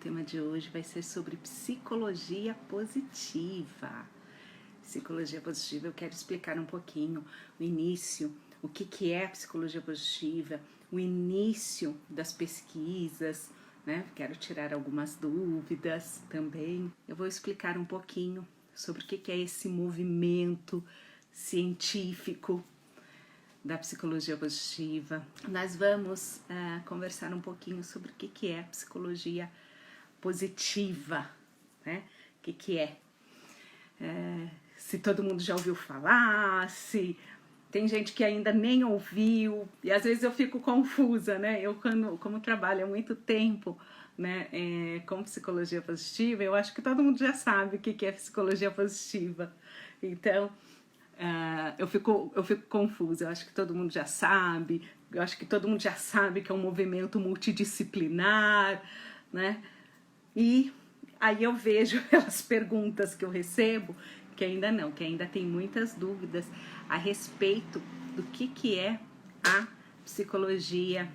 tema de hoje vai ser sobre psicologia positiva. Psicologia positiva, eu quero explicar um pouquinho o início, o que é psicologia positiva, o início das pesquisas, né? Quero tirar algumas dúvidas também. Eu vou explicar um pouquinho sobre o que é esse movimento científico da psicologia positiva. Nós vamos conversar um pouquinho sobre o que é psicologia positiva, né? O que é? Se todo mundo já ouviu falar, se tem gente que ainda nem ouviu, e às vezes eu fico confusa, né? Eu, como trabalho há muito tempo, né, com psicologia positiva, eu acho que todo mundo já sabe o que é psicologia positiva. Então, eu fico confusa, eu acho que todo mundo já sabe, eu acho que todo mundo já sabe que é um movimento multidisciplinar, né? E aí eu vejo pelas perguntas que eu recebo que ainda tem muitas dúvidas a respeito do que é a psicologia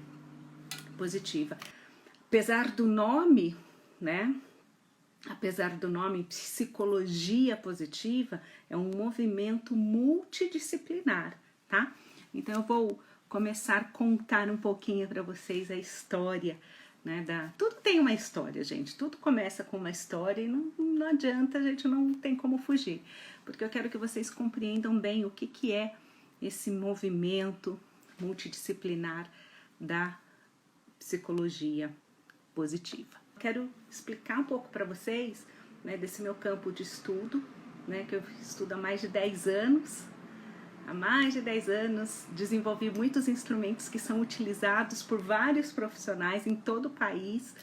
positiva. Apesar do nome, né? Apesar do nome psicologia positiva, é um movimento multidisciplinar, tá? Então eu vou começar a contar um pouquinho para vocês a história, né? Tudo tem uma história, gente. Tudo começa com uma história e não adianta, a gente não tem como fugir. Porque eu quero que vocês compreendam bem o que é esse movimento multidisciplinar da psicologia positiva. Quero explicar um pouco para vocês, né, desse meu campo de estudo, né, que eu estudo há mais de 10 anos. Há mais de 10 anos desenvolvi muitos instrumentos que são utilizados por vários profissionais em todo o país.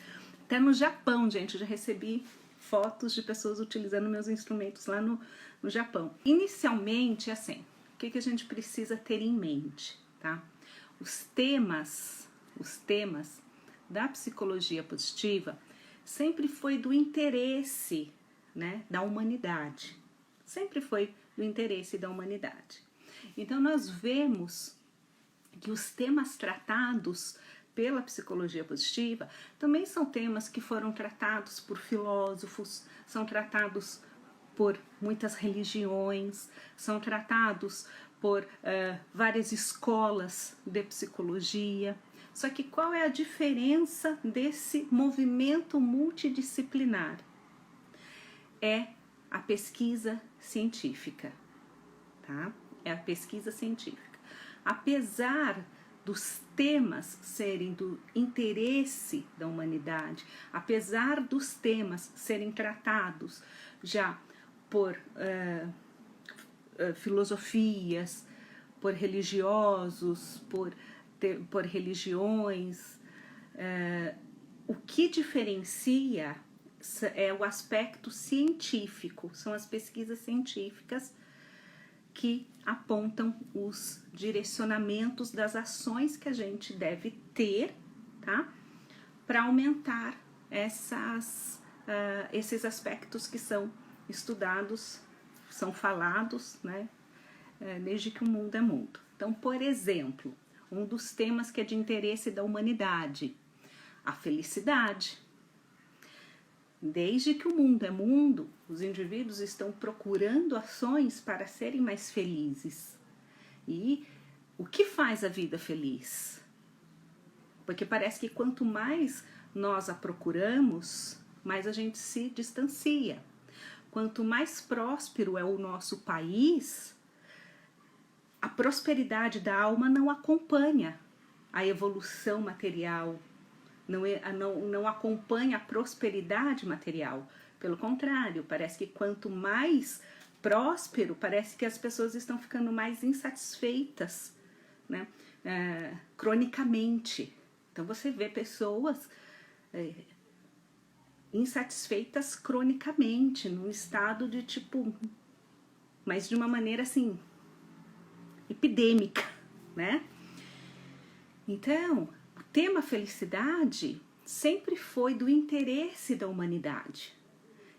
Até no Japão, gente, eu já recebi fotos de pessoas utilizando meus instrumentos lá no Japão. Inicialmente, assim, o que a gente precisa ter em mente, tá? Os temas da psicologia positiva sempre foi do interesse, né, da humanidade. Sempre foi do interesse da humanidade. Então nós vemos que os temas tratados pela psicologia positiva também são temas que foram tratados por filósofos, são tratados por muitas religiões, são tratados por várias escolas de psicologia. Só que qual é a diferença desse movimento multidisciplinar? É a pesquisa científica, tá? É a pesquisa científica. Apesar dos temas serem do interesse da humanidade, apesar dos temas serem tratados já por filosofias, por religiosos, por religiões, o que diferencia é o aspecto científico, são as pesquisas científicas que apontam os direcionamentos das ações que a gente deve ter, tá? Para aumentar esses aspectos que são estudados, são falados, né? Desde que o mundo é mundo. Então, por exemplo, um dos temas que é de interesse da humanidade, a felicidade. Desde que o mundo é mundo, os indivíduos estão procurando ações para serem mais felizes. E o que faz a vida feliz? Porque parece que quanto mais nós a procuramos, mais a gente se distancia. Quanto mais próspero é o nosso país, a prosperidade da alma não acompanha a evolução material, não acompanha a prosperidade material. Pelo contrário, parece que quanto mais próspero, parece que as pessoas estão ficando mais insatisfeitas, né? Cronicamente. Então você vê pessoas insatisfeitas cronicamente, num estado de tipo, mas de uma maneira assim, epidêmica, né? Então, o tema felicidade sempre foi do interesse da humanidade.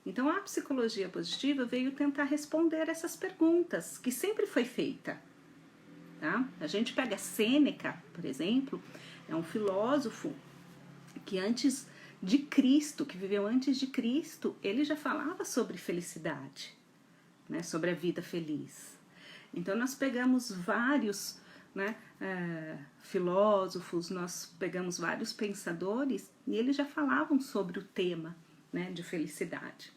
Então, a psicologia positiva veio tentar responder essas perguntas, que sempre foi feita. Tá? A gente pega Sêneca, por exemplo, é um filósofo que antes de Cristo, que viveu antes de Cristo, ele já falava sobre felicidade, né, sobre a vida feliz. Então nós pegamos vários, né, filósofos, nós pegamos vários pensadores e eles já falavam sobre o tema, né, de felicidade.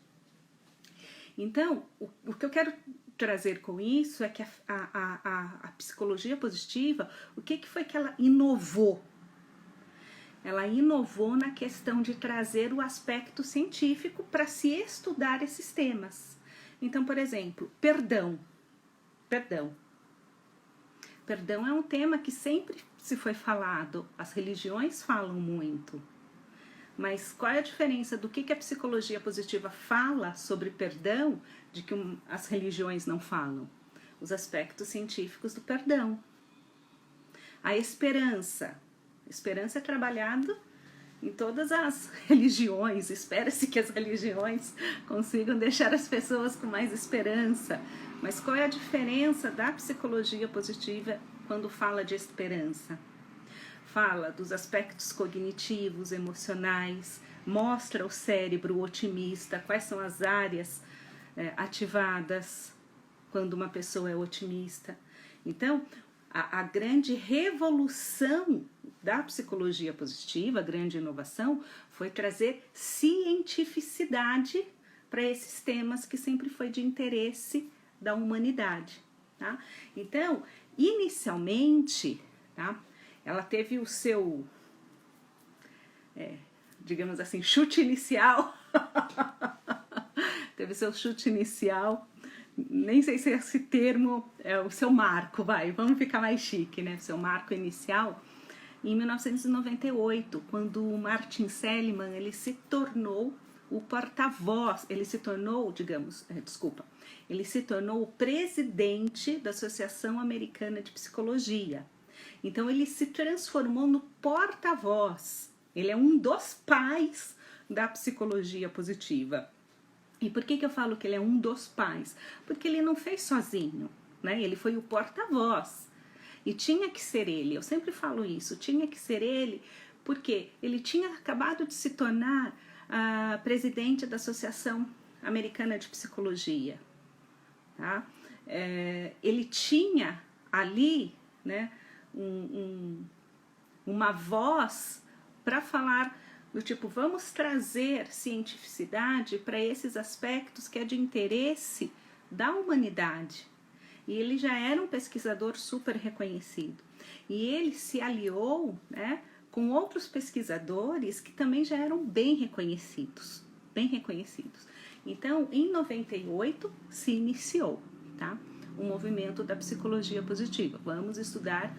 Então, o que eu quero trazer com isso é que a psicologia positiva, o que foi que ela inovou? Ela inovou na questão de trazer o aspecto científico para se estudar esses temas. Então, por exemplo, perdão. Perdão é um tema que sempre se foi falado, as religiões falam muito. Mas qual é a diferença do que a psicologia positiva fala sobre perdão de que as religiões não falam? Os aspectos científicos do perdão. A esperança. Esperança é trabalhado em todas as religiões. Espera-se que as religiões consigam deixar as pessoas com mais esperança. Mas qual é a diferença da psicologia positiva quando fala de esperança? Fala dos aspectos cognitivos, emocionais, mostra o cérebro otimista, quais são as áreas ativadas quando uma pessoa é otimista. Então, a grande revolução da psicologia positiva, a grande inovação, foi trazer cientificidade para esses temas que sempre foi de interesse da humanidade. Tá? Então, inicialmente, tá, ela teve o seu, digamos assim, chute inicial. Teve seu chute inicial. Nem sei se esse termo é o seu marco, vamos ficar mais chique, né? Seu marco inicial, em 1998, quando o Martin Seligman, ele se tornou o porta-voz, ele se tornou o presidente da Associação Americana de Psicologia. Então ele se transformou no porta-voz, ele é um dos pais da psicologia positiva. E por que eu falo que ele é um dos pais? Porque ele não fez sozinho, né? Ele foi o porta-voz. E tinha que ser ele, eu sempre falo isso, tinha que ser ele, porque ele tinha acabado de se tornar presidente da Associação Americana de Psicologia. Tá? Ele tinha ali, né, uma voz para falar do tipo, vamos trazer cientificidade para esses aspectos que é de interesse da humanidade. E ele já era um pesquisador super reconhecido. E ele se aliou, né, com outros pesquisadores que também já eram bem reconhecidos. Então, em 98, se iniciou, tá, o movimento da psicologia positiva. Vamos estudar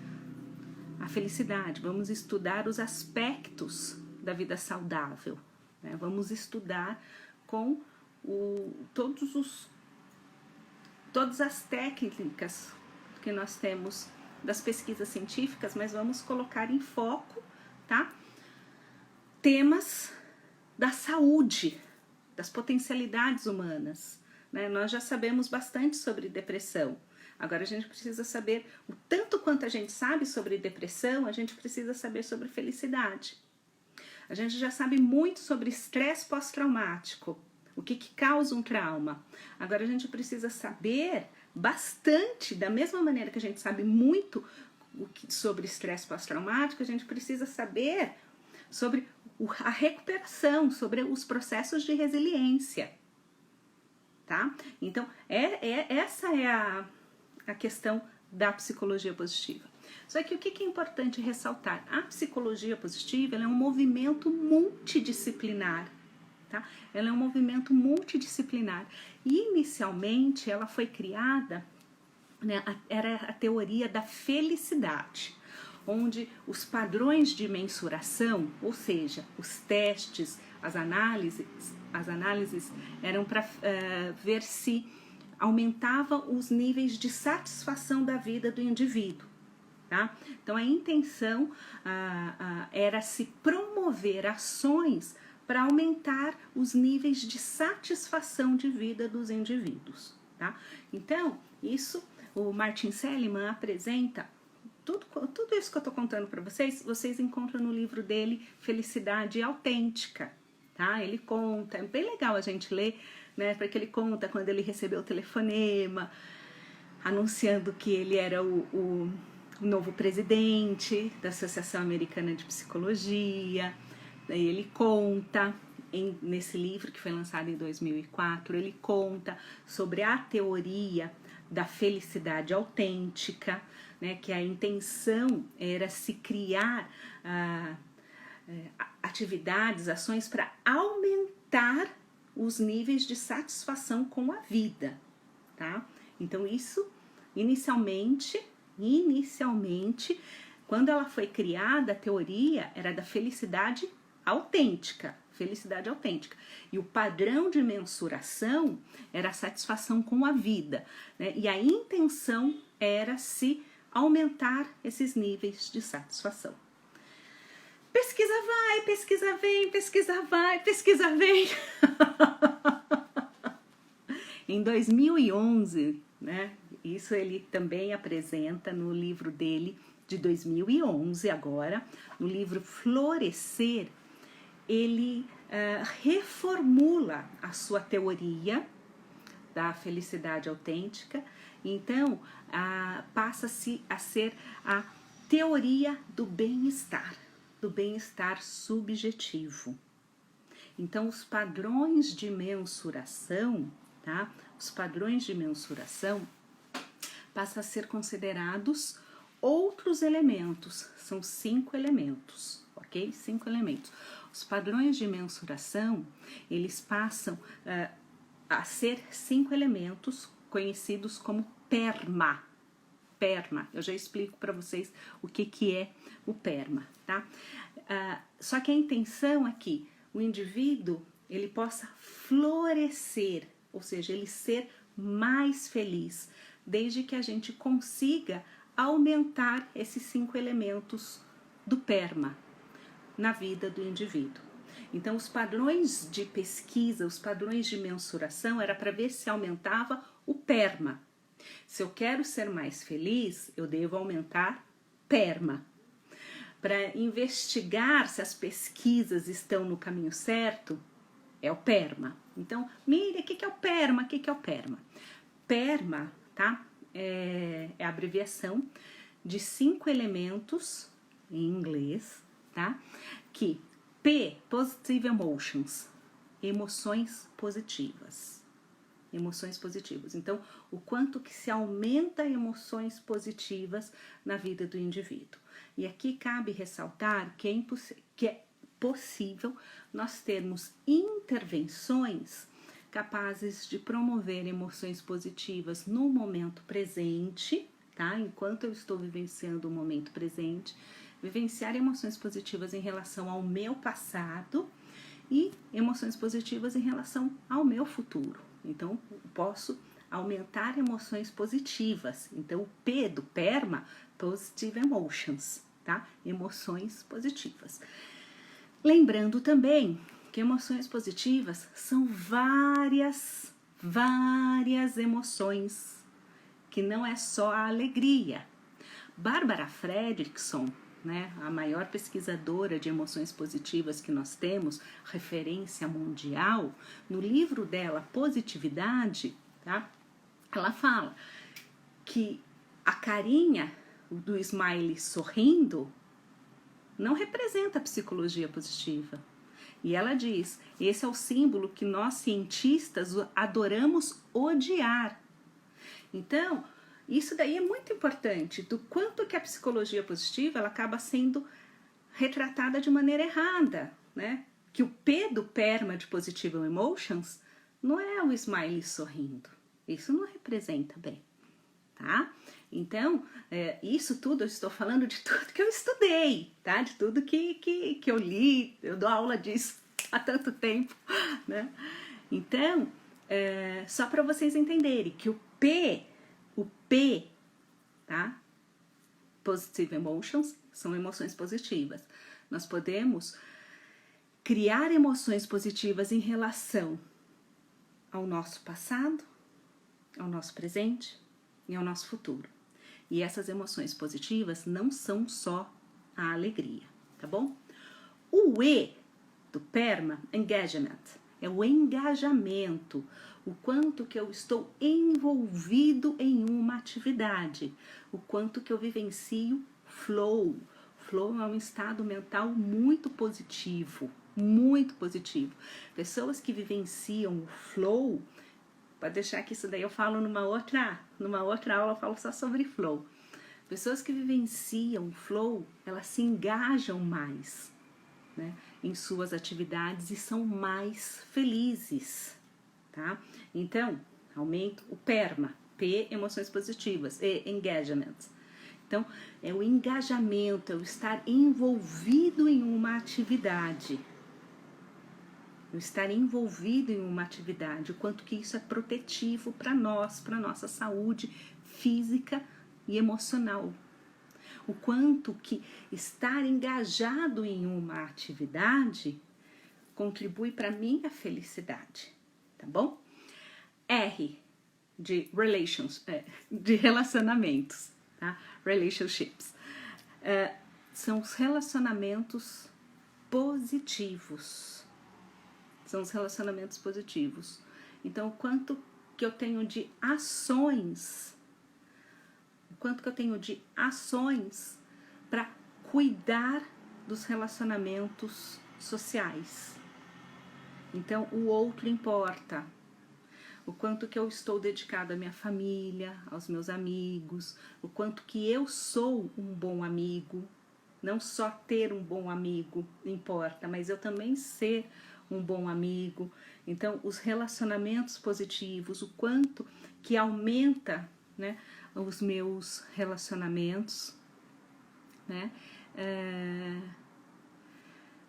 a felicidade, vamos estudar os aspectos da vida saudável, né? Vamos estudar com todas as técnicas que nós temos das pesquisas científicas, mas vamos colocar em foco, tá, temas da saúde, das potencialidades humanas, né? Nós já sabemos bastante sobre depressão. Agora a gente precisa saber, o tanto quanto a gente sabe sobre depressão, a gente precisa saber sobre felicidade. A gente já sabe muito sobre estresse pós-traumático, o que causa um trauma. Agora a gente precisa saber bastante, da mesma maneira que a gente sabe muito sobre estresse pós-traumático, a gente precisa saber sobre a recuperação, sobre os processos de resiliência. Tá? Então, essa é a questão da psicologia positiva. Só que o que é importante ressaltar? A psicologia positiva, ela é um movimento multidisciplinar. Tá? Ela é um movimento multidisciplinar. E, inicialmente, ela foi criada, né, era a teoria da felicidade, onde os padrões de mensuração, ou seja, os testes, as análises eram para ver se aumentava os níveis de satisfação da vida do indivíduo. Tá? Então a intenção era se promover ações para aumentar os níveis de satisfação de vida dos indivíduos. Tá? Então, isso o Martin Seligman apresenta, tudo isso que eu estou contando para vocês, vocês encontram no livro dele Felicidade Autêntica. tá? Ele conta, é bem legal a gente ler, né? Porque ele conta quando ele recebeu o telefonema, anunciando que ele era o novo presidente da Associação Americana de Psicologia. Daí ele conta, nesse livro que foi lançado em 2004, ele conta sobre a teoria da felicidade autêntica, né, que a intenção era se criar atividades, ações para aumentar os níveis de satisfação com a vida, tá? Então isso, inicialmente, quando ela foi criada, a teoria era da felicidade autêntica, e o padrão de mensuração era a satisfação com a vida, né? E a intenção era se aumentar esses níveis de satisfação. Pesquisa vai, pesquisa vem, pesquisa vai, pesquisa vem. Em 2011, né? Isso ele também apresenta no livro dele de 2011 agora, no livro Florescer, ele reformula a sua teoria da felicidade autêntica, então passa-se a ser a teoria do bem-estar subjetivo. Então os padrões de mensuração, tá? Os padrões de mensuração passam a ser considerados outros elementos, são 5 elementos, ok? 5 elementos. Os padrões de mensuração, eles passam a ser 5 elementos conhecidos como PERMA. PERMA, eu já explico para vocês o que é o PERMA, tá? Só que a intenção é que o indivíduo, ele possa florescer, ou seja, ele ser mais feliz, desde que a gente consiga aumentar esses 5 elementos do PERMA na vida do indivíduo. Então, os padrões de pesquisa, os padrões de mensuração, era para ver se aumentava o PERMA. Se eu quero ser mais feliz, eu devo aumentar PERMA. Para investigar se as pesquisas estão no caminho certo, é o PERMA. Então, Miriam, o que é o PERMA? O que é o PERMA? PERMA, tá? É a abreviação de 5 elementos em inglês, tá? Que P, Positive Emotions, emoções positivas. Emoções positivas. Então, o quanto que se aumenta emoções positivas na vida do indivíduo. E aqui cabe ressaltar que é possível nós termos intervenções capazes de promover emoções positivas no momento presente, tá? Enquanto eu estou vivenciando o momento presente, vivenciar emoções positivas em relação ao meu passado e emoções positivas em relação ao meu futuro. Então, eu posso aumentar emoções positivas. Então, o P do PERMA, Positive Emotions, tá? Emoções positivas. Lembrando também que emoções positivas são várias emoções, que não é só a alegria. Barbara Fredrickson, né, a maior pesquisadora de emoções positivas que nós temos, referência mundial, no livro dela, Positividade, tá, ela fala que a carinha do smiley sorrindo não representa a psicologia positiva. E ela diz, esse é o símbolo que nós cientistas adoramos odiar. Então, isso daí é muito importante, do quanto que a psicologia positiva ela acaba sendo retratada de maneira errada, né? Que o P do PERMA de Positive Emotions não é o smiley sorrindo. Isso não representa bem, tá? Então, isso tudo eu estou falando de tudo que eu estudei, tá? De tudo que eu li, eu dou aula disso há tanto tempo, né? Então, só para vocês entenderem que o P, tá? Positive Emotions são emoções positivas. Nós podemos criar emoções positivas em relação ao nosso passado, ao nosso presente e ao nosso futuro. E essas emoções positivas não são só a alegria, tá bom? O E do PERMA, engagement, é o engajamento, o quanto que eu estou envolvido em uma atividade, o quanto que eu vivencio flow. Flow é um estado mental muito positivo, muito positivo. Pessoas que vivenciam o flow, pode deixar que isso daí eu falo numa outra aula, eu falo só sobre flow. Pessoas que vivenciam o flow, elas se engajam mais, né, em suas atividades e são mais felizes, tá? Então, aumenta o PERMA, P, emoções positivas, E, engagement. Então, é o engajamento, é o estar envolvido em uma atividade. O estar envolvido em uma atividade, o quanto que isso é protetivo para nós, para nossa saúde física e emocional. O quanto que estar engajado em uma atividade contribui para a minha felicidade, tá bom? R, de de relacionamentos, tá? Relationships. São os relacionamentos positivos. São os relacionamentos positivos. Então, o quanto que eu tenho de ações, para cuidar dos relacionamentos sociais. Então, o outro importa. O quanto que eu estou dedicado à minha família, aos meus amigos, o quanto que eu sou um bom amigo. Não só ter um bom amigo importa, mas eu também ser um bom amigo. Então, os relacionamentos positivos, o quanto que aumenta, né, os meus relacionamentos, né,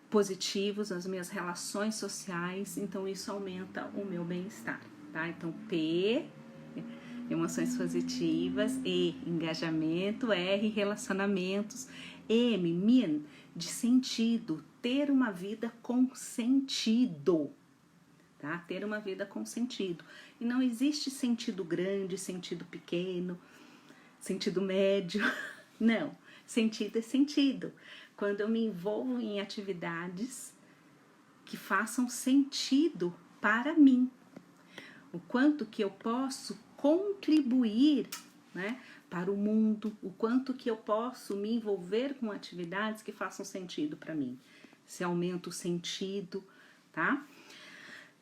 positivos, as minhas relações sociais, então isso aumenta o meu bem-estar, tá? Então, P, emoções positivas, E, engajamento, R, relacionamentos, M, mean, de sentido, ter uma vida com sentido, tá? Ter uma vida com sentido. E não existe sentido grande, sentido pequeno, sentido médio, não. Sentido é sentido. Quando eu me envolvo em atividades que façam sentido para mim, o quanto que eu posso contribuir, né, para o mundo, o quanto que eu posso me envolver com atividades que façam sentido para mim. Se aumenta o sentido, tá?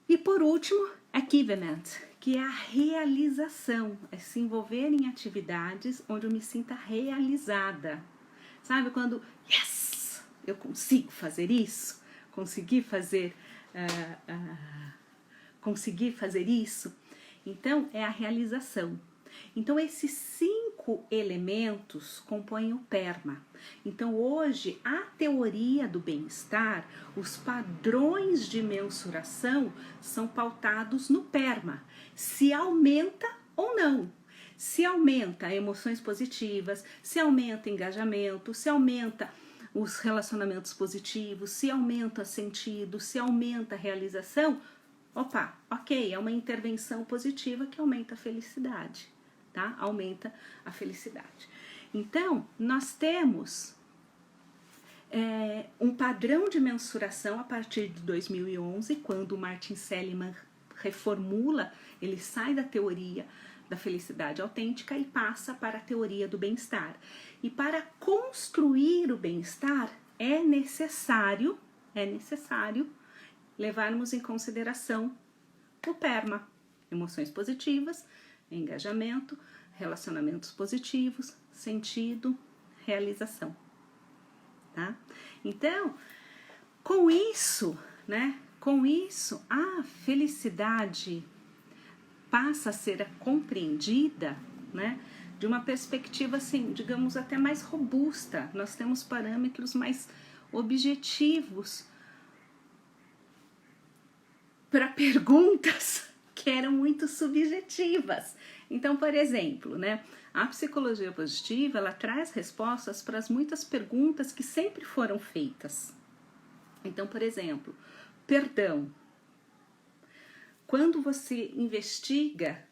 E por último, achievement, que é a realização, é se envolver em atividades onde eu me sinta realizada. Sabe quando, yes, eu consigo fazer isso, consegui fazer isso, então é a realização. Então esses 5 elementos compõem o PERMA. Então hoje a teoria do bem-estar, os padrões de mensuração são pautados no PERMA, se aumenta ou não. Se aumenta emoções positivas, se aumenta engajamento, se aumenta os relacionamentos positivos, se aumenta sentido, se aumenta a realização, opa, ok, é uma intervenção positiva que aumenta a felicidade, tá? Aumenta a felicidade. Então, nós temos um padrão de mensuração a partir de 2011, quando o Martin Seligman reformula, ele sai da teoria da felicidade autêntica e passa para a teoria do bem-estar. E para construir o bem-estar é necessário levarmos em consideração o PERMA, emoções positivas, engajamento, relacionamentos positivos, sentido, realização, tá? Então, com isso, a felicidade passa a ser compreendida, né, de uma perspectiva, assim, digamos, até mais robusta. Nós temos parâmetros mais objetivos para perguntas que eram muito subjetivas. Então, por exemplo, né, a psicologia positiva, ela traz respostas para as muitas perguntas que sempre foram feitas. Então, por exemplo, perdão. Quando você investiga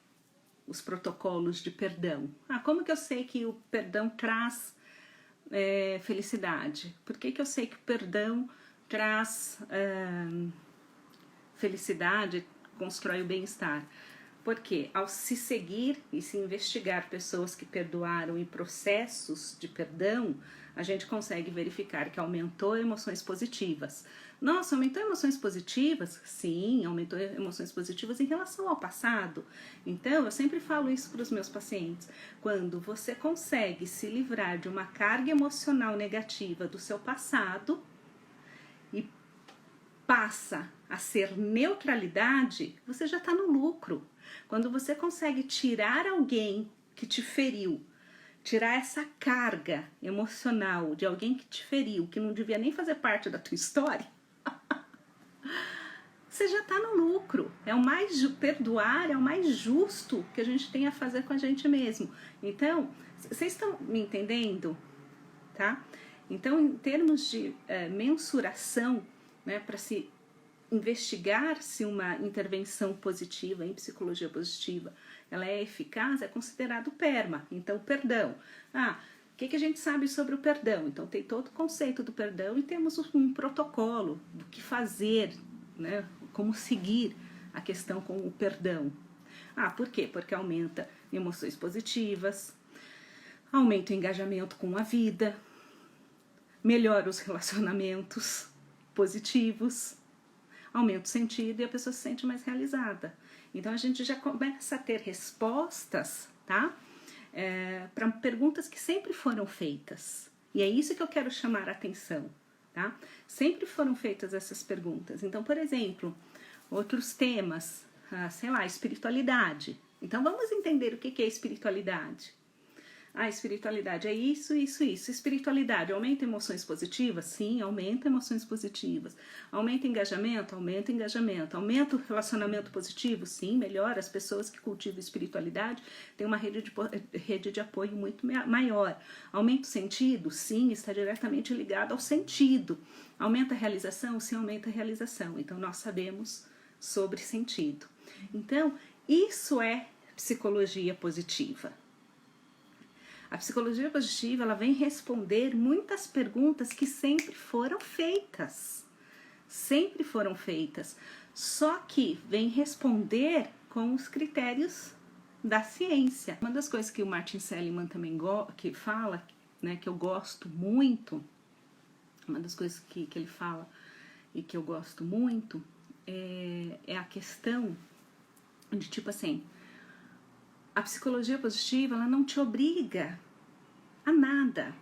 os protocolos de perdão, como que eu sei que o perdão traz felicidade? Por que eu sei que o perdão traz felicidade, constrói o bem-estar. Porque ao se seguir e se investigar pessoas que perdoaram e processos de perdão, a gente consegue verificar que aumentou emoções positivas. Nossa, aumentou emoções positivas? Sim, aumentou emoções positivas em relação ao passado. Então, eu sempre falo isso para os meus pacientes. Quando você consegue se livrar de uma carga emocional negativa do seu passado e passa a ser neutralidade, você já está no lucro. Quando você consegue tirar alguém que te feriu, tirar essa carga emocional de alguém que te feriu, que não devia nem fazer parte da tua história, você já está no lucro. Perdoar é o mais justo que a gente tem a fazer com a gente mesmo. Então, vocês estão me entendendo? Tá? Então, em termos de mensuração, né, para se investigar se uma intervenção positiva em psicologia positiva ela é eficaz, é considerado PERMA. Então, perdão. O que a gente sabe sobre o perdão? Então, tem todo o conceito do perdão e temos um protocolo do que fazer, né, como seguir a questão com o perdão. Por quê? Porque aumenta emoções positivas, aumenta o engajamento com a vida, melhora os relacionamentos positivos, aumenta o sentido e a pessoa se sente mais realizada. Então, a gente já começa a ter respostas, tá? Para perguntas que sempre foram feitas. E é isso que eu quero chamar a atenção, tá? Sempre foram feitas essas perguntas. Então, por exemplo, outros temas, sei lá, espiritualidade. Então, vamos entender o que é espiritualidade. Espiritualidade é isso, isso, isso. Espiritualidade aumenta emoções positivas? Sim, aumenta emoções positivas. Aumenta engajamento? Aumenta engajamento. Aumenta o relacionamento positivo? Sim, melhora. As pessoas que cultivam espiritualidade têm uma rede de apoio muito maior. Aumenta o sentido? Sim, está diretamente ligado ao sentido. Aumenta a realização? Sim, aumenta a realização. Então, nós sabemos sobre sentido. Então, isso é psicologia positiva. A psicologia positiva ela vem responder muitas perguntas que sempre foram feitas. Sempre foram feitas. Só que vem responder com os critérios da ciência. Uma das coisas que o Martin Seligman também que fala, né, que eu gosto muito, uma das coisas que ele fala e que eu gosto muito é a questão de tipo assim, a psicologia positiva ela não te obriga a nada.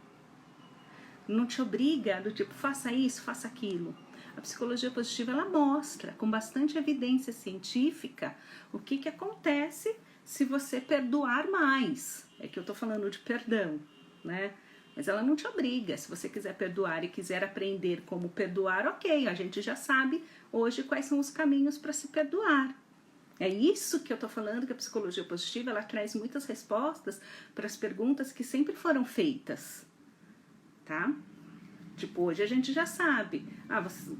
Não te obriga do tipo, faça isso, faça aquilo. A psicologia positiva ela mostra com bastante evidência científica o que acontece se você perdoar mais. É que eu tô falando de perdão, né? Mas ela não te obriga. Se você quiser perdoar e quiser aprender como perdoar, ok, a gente já sabe hoje quais são os caminhos para se perdoar. É isso que eu tô falando, que a psicologia positiva ela traz muitas respostas para as perguntas que sempre foram feitas, tá? Tipo, hoje a gente já sabe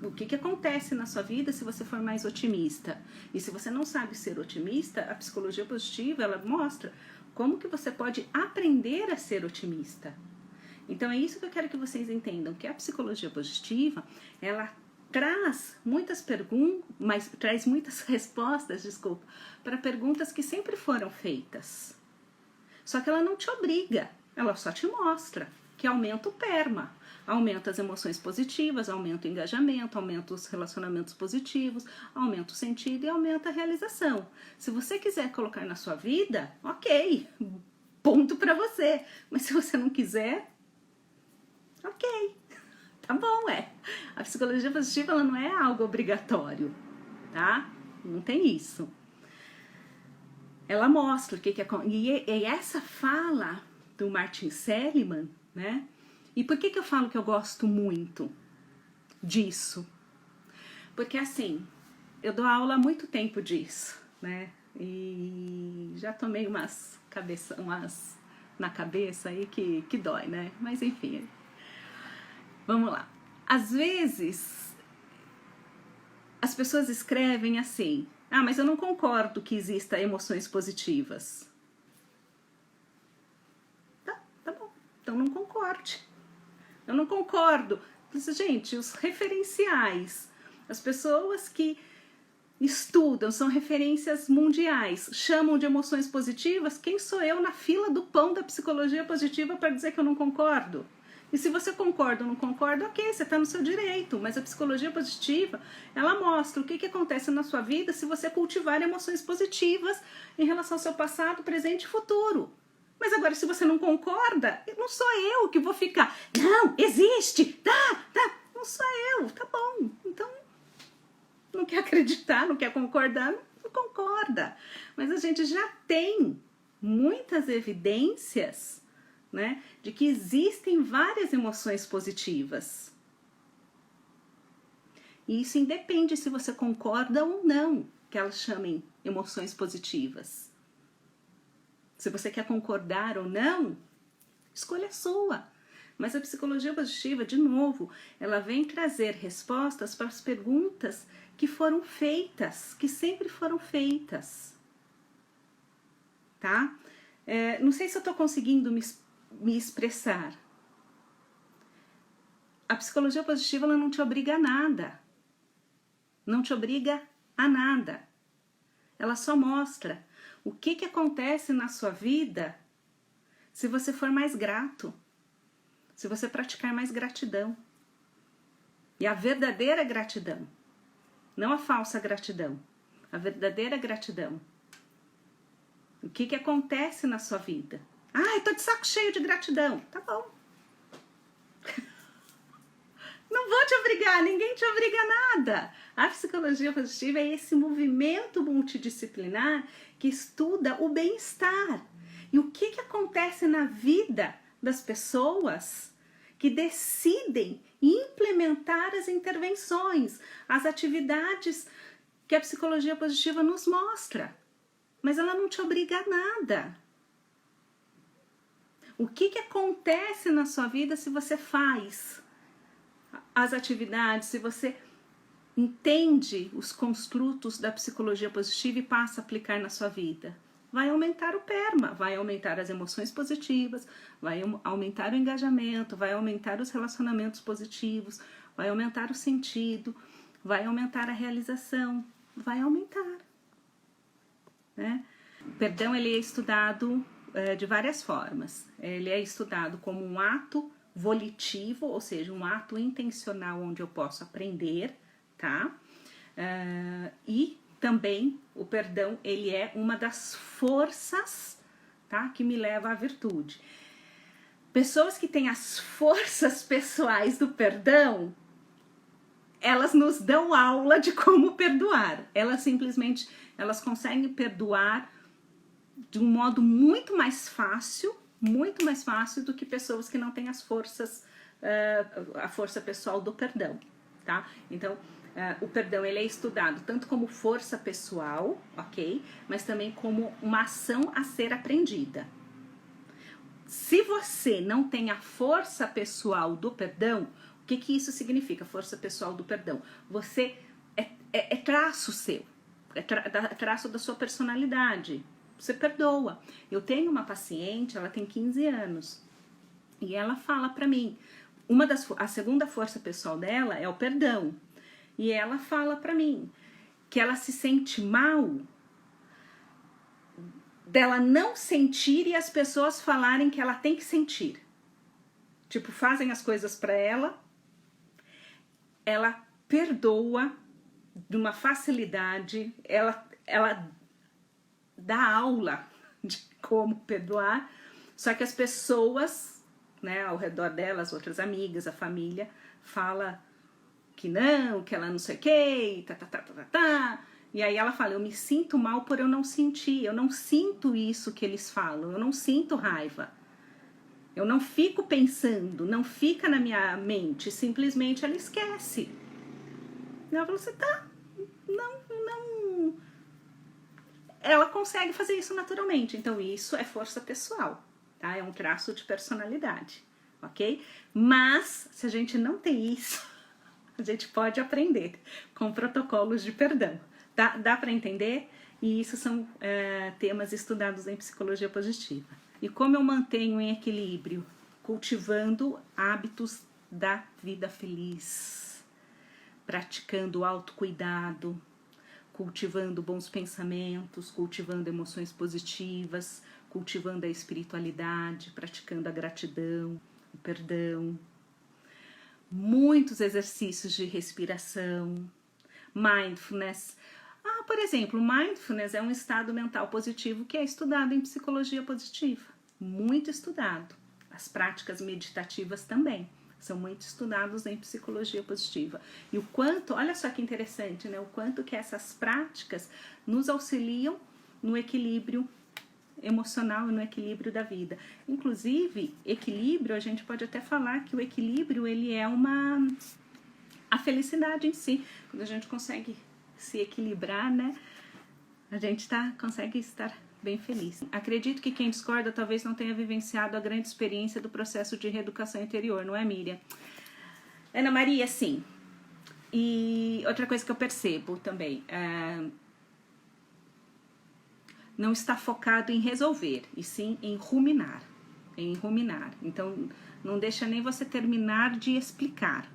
o que acontece na sua vida se você for mais otimista. E se você não sabe ser otimista, a psicologia positiva ela mostra como que você pode aprender a ser otimista. Então é isso que eu quero que vocês entendam, que a psicologia positiva, ela traz muitas traz muitas respostas, para perguntas que sempre foram feitas. Só que ela não te obriga, ela só te mostra que aumenta o PERMA, aumenta as emoções positivas, aumenta o engajamento, aumenta os relacionamentos positivos, aumenta o sentido e aumenta a realização. Se você quiser colocar na sua vida, ok, ponto para você. Mas se você não quiser, ok. Tá bom, A psicologia positiva ela não é algo obrigatório, tá? Não tem isso. Ela mostra o que é... E essa fala do Martin Seligman, né? E por que eu falo que eu gosto muito disso? Porque assim, eu dou aula há muito tempo disso, né? E já tomei umas na cabeça aí que dói, né? Mas enfim... Vamos lá. Às vezes, as pessoas escrevem assim, mas eu não concordo que exista emoções positivas. Tá bom. Então não concorde. Eu não concordo. Gente, os referenciais, as pessoas que estudam, são referências mundiais, chamam de emoções positivas. Quem sou eu na fila do pão da psicologia positiva para dizer que eu não concordo? E se você concorda ou não concorda, ok, você está no seu direito, mas a psicologia positiva, ela mostra o que acontece na sua vida se você cultivar emoções positivas em relação ao seu passado, presente e futuro. Mas agora, se você não concorda, não sou eu que vou ficar, não, existe, tá, não sou eu, tá bom, então não quer acreditar, não quer concordar, não concorda. Mas a gente já tem muitas evidências, né, de que existem várias emoções positivas. E isso independe se você concorda ou não que elas chamem emoções positivas. Se você quer concordar ou não, escolha sua. Mas a psicologia positiva, de novo, ela vem trazer respostas para as perguntas que foram feitas, que sempre foram feitas. Tá? Não sei se eu estou conseguindo me expressar. A psicologia positiva, ela não te obriga a nada. Não te obriga a nada. Ela só mostra o que acontece na sua vida se você for mais grato. Se você praticar mais gratidão. E a verdadeira gratidão. Não a falsa gratidão. A verdadeira gratidão. O que acontece na sua vida? Ai, tô de saco cheio de gratidão. Tá bom. Não vou te obrigar, ninguém te obriga a nada. A psicologia positiva é esse movimento multidisciplinar que estuda o bem-estar. E o que acontece na vida das pessoas que decidem implementar as intervenções, as atividades que a psicologia positiva nos mostra. Mas ela não te obriga a nada. O que acontece na sua vida se você faz as atividades, se você entende os construtos da psicologia positiva e passa a aplicar na sua vida? Vai aumentar o PERMA, vai aumentar as emoções positivas, vai aumentar o engajamento, vai aumentar os relacionamentos positivos, vai aumentar o sentido, vai aumentar a realização, vai aumentar. Né? O perdão, ele é estudado de várias formas. Ele é estudado como um ato volitivo, ou seja, um ato intencional onde eu posso aprender, tá? E também o perdão, ele é uma das forças, tá, que me leva à virtude. Pessoas que têm as forças pessoais do perdão, elas nos dão aula de como perdoar. Elas conseguem perdoar de um modo muito mais fácil do que pessoas que não têm as forças, a força pessoal do perdão, tá? Então, o perdão, ele é estudado tanto como força pessoal, ok? Mas também como uma ação a ser aprendida. Se você não tem a força pessoal do perdão, o que isso significa, força pessoal do perdão? Você é traço seu, é traço da sua personalidade. Você perdoa. Eu tenho uma paciente, ela tem 15 anos, e ela fala pra mim, a segunda força pessoal dela é o perdão. E ela fala pra mim que ela se sente mal dela não sentir e as pessoas falarem que ela tem que sentir. Tipo, fazem as coisas pra ela perdoa de uma facilidade, ela dá aula de como perdoar, só que as pessoas, né, ao redor dela, as outras amigas, a família, fala que não, que ela não sei o que, e aí ela fala, eu me sinto mal por eu não sentir, eu não sinto isso que eles falam, eu não sinto raiva, eu não fico pensando, não fica na minha mente, simplesmente ela esquece. E ela falou assim, não, ela consegue fazer isso naturalmente, então isso é força pessoal, tá? É um traço de personalidade, ok? Mas, se a gente não tem isso, a gente pode aprender com protocolos de perdão. Dá para entender? E isso são temas estudados em psicologia positiva. E como eu mantenho em equilíbrio? Cultivando hábitos da vida feliz, praticando o autocuidado, cultivando bons pensamentos, cultivando emoções positivas, cultivando a espiritualidade, praticando a gratidão, o perdão, muitos exercícios de respiração, mindfulness. Por exemplo, mindfulness é um estado mental positivo que é estudado em psicologia positiva, muito estudado. As práticas meditativas também são muito estudados em psicologia positiva. E o quanto, olha só que interessante, né? O quanto que essas práticas nos auxiliam no equilíbrio emocional e no equilíbrio da vida. Inclusive, equilíbrio, a gente pode até falar que o equilíbrio, ele é a felicidade em si. Quando a gente consegue se equilibrar, né? A gente consegue estar bem feliz. Acredito que quem discorda talvez não tenha vivenciado a grande experiência do processo de reeducação interior, não é, Miriam? Ana Maria, sim. E outra coisa que eu percebo também, não está focado em resolver, e sim em ruminar. Então, não deixa nem você terminar de explicar.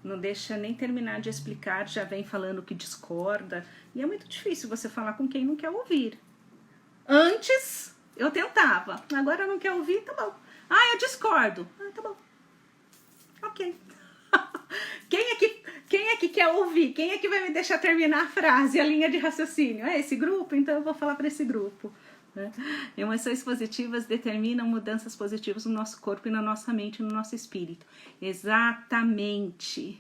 Não deixa nem terminar de explicar, já vem falando que discorda. E é muito difícil você falar com quem não quer ouvir. Antes, eu tentava. Agora não quer ouvir, tá bom. Eu discordo. Tá bom. Ok. Quem é que quer ouvir? Quem é que vai me deixar terminar a frase, a linha de raciocínio? É esse grupo? Então eu vou falar para esse grupo. Emoções positivas determinam mudanças positivas no nosso corpo e na nossa mente e no nosso espírito. Exatamente.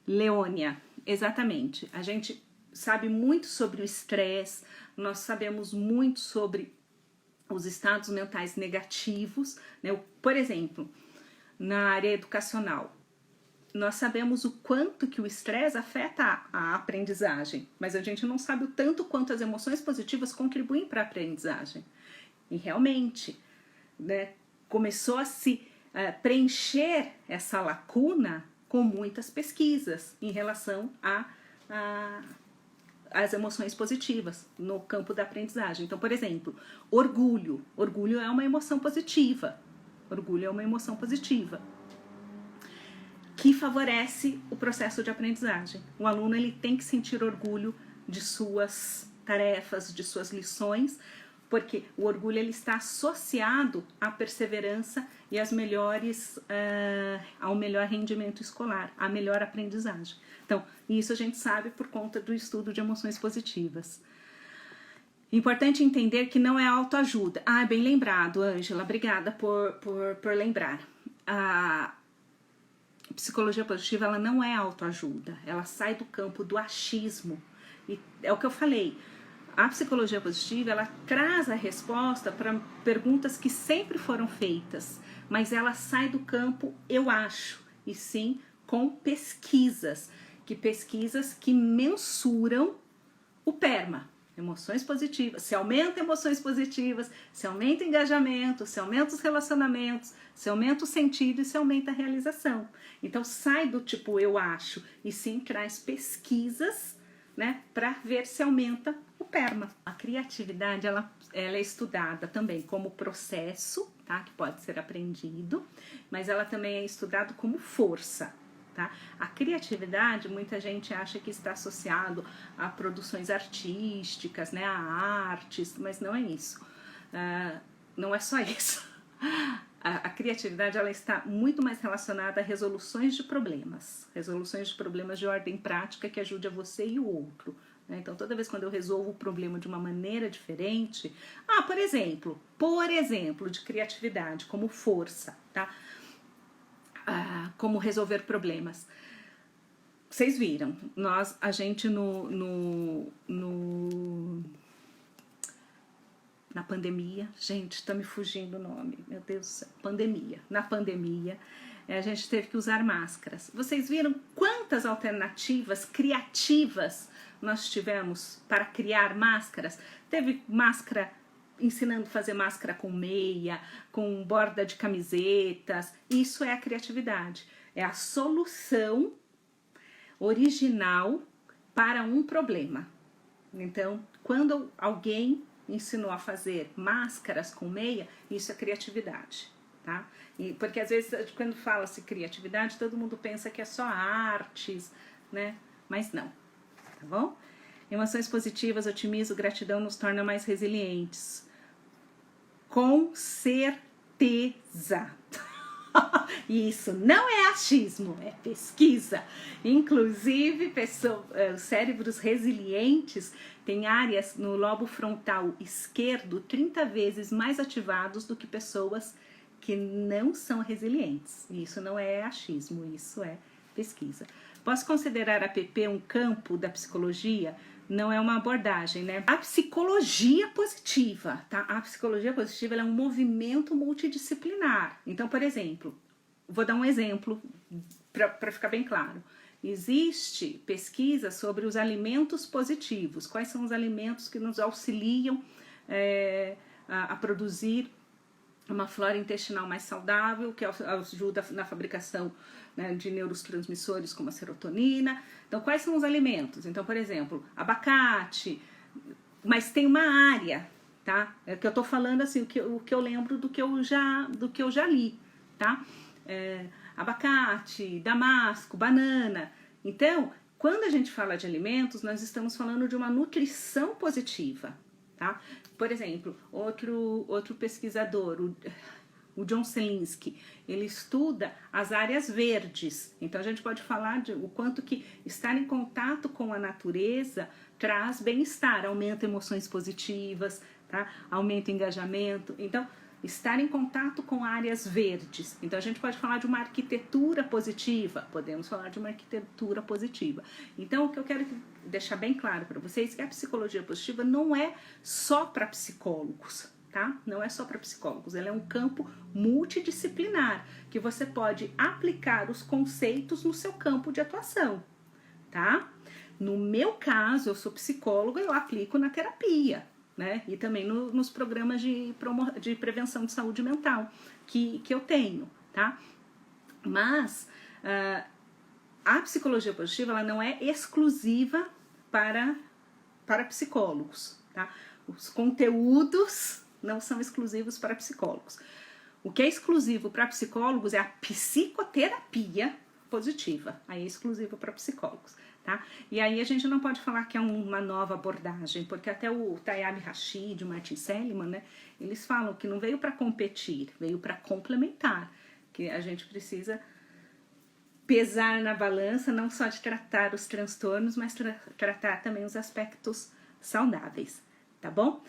Leônia, exatamente. A gente sabe muito sobre o estresse, nós sabemos muito sobre os estados mentais negativos, né? Por exemplo, na área educacional, nós sabemos o quanto que o estresse afeta a aprendizagem, mas a gente não sabe o tanto quanto as emoções positivas contribuem para a aprendizagem. E realmente, né, começou a se preencher essa lacuna com muitas pesquisas em relação às emoções positivas no campo da aprendizagem. Então, por exemplo, orgulho. Orgulho é uma emoção positiva. Orgulho é uma emoção positiva que favorece o processo de aprendizagem. O aluno ele tem que sentir orgulho de suas tarefas, de suas lições, porque o orgulho ele está associado à perseverança e ao melhor rendimento escolar, à melhor aprendizagem. Então, isso a gente sabe por conta do estudo de emoções positivas. Importante entender que não é autoajuda. Bem lembrado, Ângela, obrigada por lembrar. A psicologia positiva ela não é autoajuda, ela sai do campo do achismo. E é o que eu falei, a psicologia positiva ela traz a resposta para perguntas que sempre foram feitas, mas ela sai do campo eu acho, e sim com pesquisas que mensuram o PERMA. Emoções positivas, se aumenta emoções positivas, se aumenta o engajamento, se aumenta os relacionamentos, se aumenta o sentido e se aumenta a realização. Então sai do tipo eu acho e sim traz pesquisas, né, para ver se aumenta o PERMA. A criatividade ela é estudada também como processo, tá, que pode ser aprendido, mas ela também é estudada como força. Tá? A criatividade, muita gente acha que está associado a produções artísticas, né, a artes, mas não é isso. Não é só isso. A criatividade ela está muito mais relacionada a resoluções de problemas de ordem prática que ajude a você e o outro. Né? Então, toda vez quando eu resolvo o problema de uma maneira diferente, por exemplo, de criatividade como força, tá? Como resolver problemas. Vocês viram, a gente na pandemia, gente, tá me fugindo o nome, meu Deus do céu, na pandemia, a gente teve que usar máscaras. Vocês viram quantas alternativas criativas nós tivemos para criar máscaras? Teve máscara ensinando a fazer máscara com meia, com borda de camisetas. Isso é a criatividade. É a solução original para um problema. Então, quando alguém ensinou a fazer máscaras com meia, isso é criatividade. tá? Porque às vezes quando fala-se criatividade, todo mundo pensa que é só artes, né? Mas não, tá bom? Emoções positivas, otimismo, gratidão nos torna mais resilientes. Com certeza. Isso não é achismo, é pesquisa. Inclusive, os cérebros resilientes têm áreas no lobo frontal esquerdo 30 vezes mais ativados do que pessoas que não são resilientes. Isso não é achismo, isso é pesquisa. Posso considerar a PP um campo da psicologia? Não é uma abordagem, né? A psicologia positiva, tá? A psicologia positiva ela é um movimento multidisciplinar. Então, por exemplo, vou dar um exemplo para ficar bem claro. Existe pesquisa sobre os alimentos positivos. Quais são os alimentos que nos auxiliam a produzir uma flora intestinal mais saudável, que ajuda na fabricação, né, de neurotransmissores como a serotonina. Então, quais são os alimentos? Então, por exemplo, abacate, mas tem uma área, tá? É que eu tô falando assim, o que eu lembro do que eu já li, tá? Abacate, damasco, banana. Então, quando a gente fala de alimentos, nós estamos falando de uma nutrição positiva, tá? Por exemplo, outro pesquisador, o John Selinski, ele estuda as áreas verdes. Então a gente pode falar de o quanto que estar em contato com a natureza traz bem-estar, aumenta emoções positivas, tá? Aumenta o engajamento. Então, estar em contato com áreas verdes. Então a gente pode falar de uma arquitetura positiva, podemos falar de uma arquitetura positiva. Então o que eu quero deixar bem claro para vocês é que a psicologia positiva não é só para psicólogos, tá? Não é só para psicólogos, ela é um campo multidisciplinar que você pode aplicar os conceitos no seu campo de atuação, tá? No meu caso, eu sou psicóloga, eu aplico na terapia, né? E também nos programas de prevenção de saúde mental que eu tenho, tá? Mas a psicologia positiva ela não é exclusiva para psicólogos, tá? Os conteúdos não são exclusivos para psicólogos. O que é exclusivo para psicólogos é a psicoterapia positiva, aí é exclusivo para psicólogos. Tá? E aí a gente não pode falar que é uma nova abordagem, porque até o Tayyab Rashid, o Martin Seligman, né, eles falam que não veio para competir, veio para complementar, que a gente precisa pesar na balança, não só de tratar os transtornos, mas tratar também os aspectos saudáveis, tá bom?